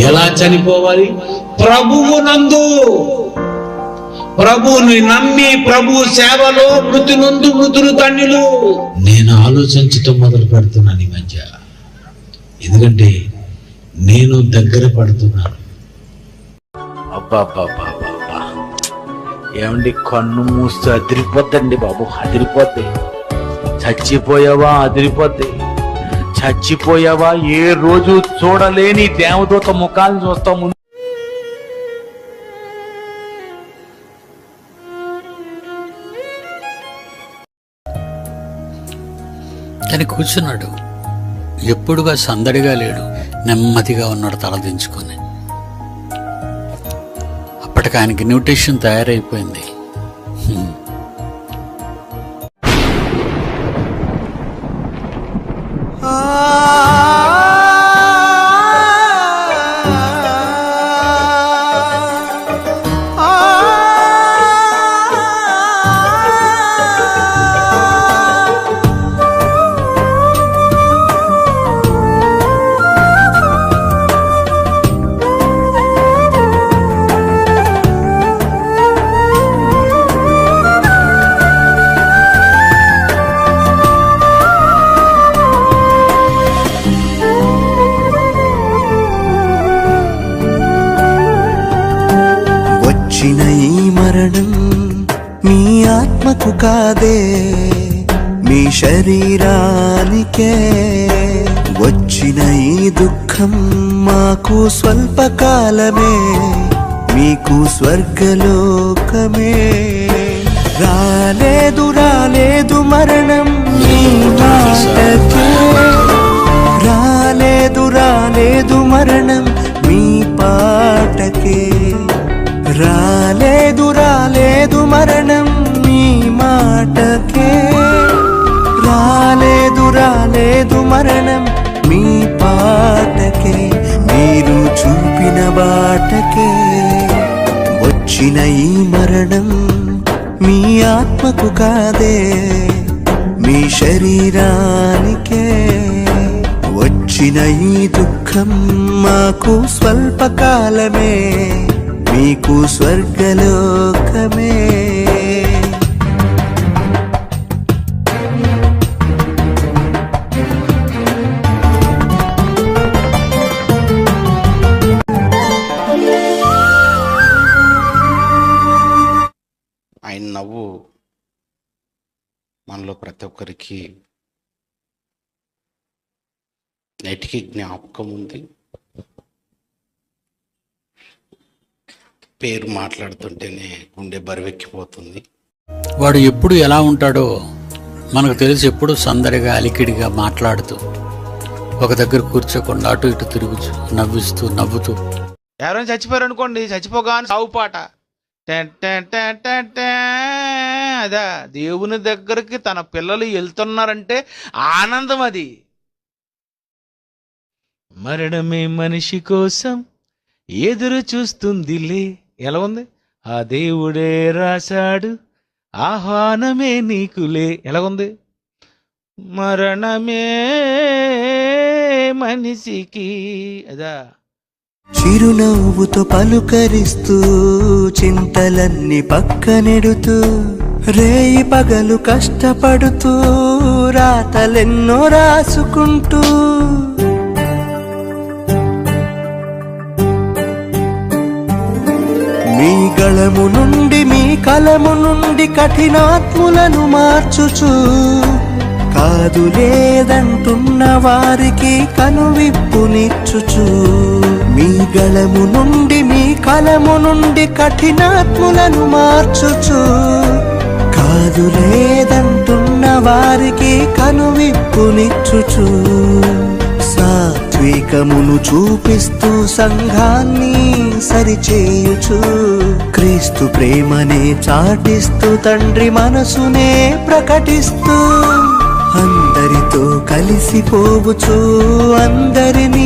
ఎలా చనిపోవాలి? ప్రభువునందు. ప్రభువుని నమ్మి ప్రభు సేవలో మృతి నందు మృతులు ధన్యులు. నేను ఆలోచించటం మొదలు పెడుతున్నాను ఈ మధ్య. ఎందుకంటే నేను దగ్గర పడుతున్నాను. అబ్బా ఏమండి, కన్ను మూస్తే అదిరిపోద్దండి బాబు, అదిరిపోద్ది. చచ్చిపోయావా? అదిరిపోద్ది. చచ్చిపోయావా? ఏ రోజు చూడలేని దేవదూత ముఖాలను చూస్తాము. తను కూర్చున్నాడు. ఎప్పుడుగా సందడిగా లేడు, నెమ్మదిగా ఉన్నాడు తలదించుకొని. అప్పటికి ఆయనకి న్యూట్రిషన్ తయారైపోయింది. వచ్చిన ఈ మరణం మీ ఆత్మకు కాదే, మీ శరీరానికే. వచ్చిన ఈ దుఃఖం మాకు స్వల్పకాలమే, మీకు స్వర్గలోకమే. రాలేదు రాలేదు మరణం మీ మాటకే, రాలేదు రాలేదు మరణం మీ పాటకే. రాలేదు రాలేదు మరణం మీ మాటకే, రాలేదు రాలేదు మరణం మీ పాటకే. మీరు చూపిన బాటకే. వచ్చిన ఈ మరణం మీ ఆత్మకు కాదే, మీ శరీరానికే. వచ్చిన ఈ దుఃఖం మాకు స్వల్పకాలమే, మీకు స్వర్గలోకమే. ఆయన నవ్వు మనలో ప్రతి ఒక్కరికి నేటికి జ్ఞాపకం ఉంది. పేరు మాట్లాడుతుంటేనే గుండె బరువెక్కిపోతుంది. వాడు ఎప్పుడు ఎలా ఉంటాడో మనకు తెలిసి, ఎప్పుడు సందడిగా అలికిడిగా మాట్లాడుతూ, ఒక దగ్గర కూర్చోకుండా అటు ఇటు తిరుగుతూ, నవ్విస్తూ నవ్వుతూ. ఎవరైనా చచ్చిపోయారు అనుకోండి, చచ్చిపోగానే సావు పాట. అదా దేవుని దగ్గరికి తన పిల్లలు వెళ్తున్నారంటే ఆనందం అది. మరణమే మనిషి కోసం ఎదురు చూస్తుందిలే. ఎలా ఉంది? ఆ దేవుడే రాశాడు ఆహ్వానమే నీకులే. ఎలా ఉంది? మరణమే మనిషికి. అదా చిరునవ్వుతో పలుకరిస్తూ, చింతలన్నీ పక్కనెడుతూ, రేయి పగలు కష్టపడుతూ, రాతలెన్నో రాసుకుంటూ, మీ గళము నుండి మీ కలము నుండి కఠినాత్ములను మార్చుచు, కాదు లేదంటున్న వారికి కనువిప్పునిచ్చుచు. మీ గళము నుండి మీ కలము నుండి కఠినాత్ములను మార్చుచు, కాదు లేదంటున్న వారికి కనువిప్పునిచ్చుచు. సాత్వికమును చూపిస్తూ సంఘాన్ని సరిచేయుచు, క్రీస్తు ప్రేమనే చాటిస్తూ తండ్రి మనసునే ప్రకటిస్తూ, అందరితో కలిసిపోవచ్చు అందరినీ